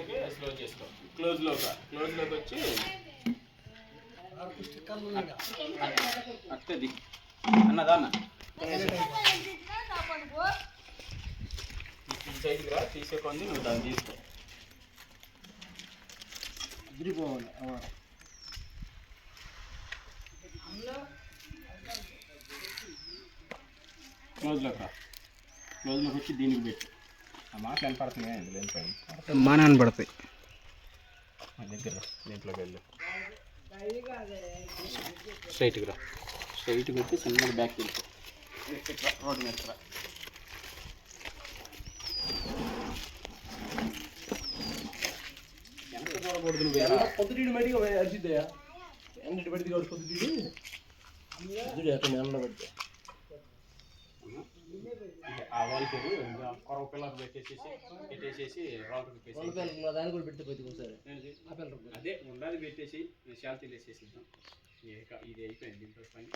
Okay slow చేసుకో. క్లోజ్లోకి వచ్చి అట్టది అన్నదా అన్న ఈ సైడ్కి రా. తీసే కొంది నువ్వు దాన్ని తీసుకో. క్లోజ్లోకి రా. క్లోజ్లోకి వచ్చి దీనికి పెట్టు. ఆ మాటలు ఎంత పడుతున్నాయి ఇందులో ఏం బాగానే కనపడతాయి. దగ్గర దీంట్లోకి వెళ్ళు. స్ట్రైట్గా రా. స్ట్రైట్గా వచ్చి చిన్నగా బ్యాక్ వెళ్ళిపో. రోడ్డు మీద రా. ఎంత చూడకూడదు నువ్వు. పొద్దుటీడు మడిగా అరిచిద్దయా. ఎండి పడితే కాబట్టి పొద్దుటీడు అక్కడ ఎండ పడితే ఆ వాళ్ళకి కొరవ పిల్లలు పెట్టేసేసి దాన్ని కూడా పెడితే పోతే ఒకసారి అదే ఉండాలి పెట్టేసి శాంతి వేసేసిద్దాం. ఇది అయిపోయింది దీంట్లో పని.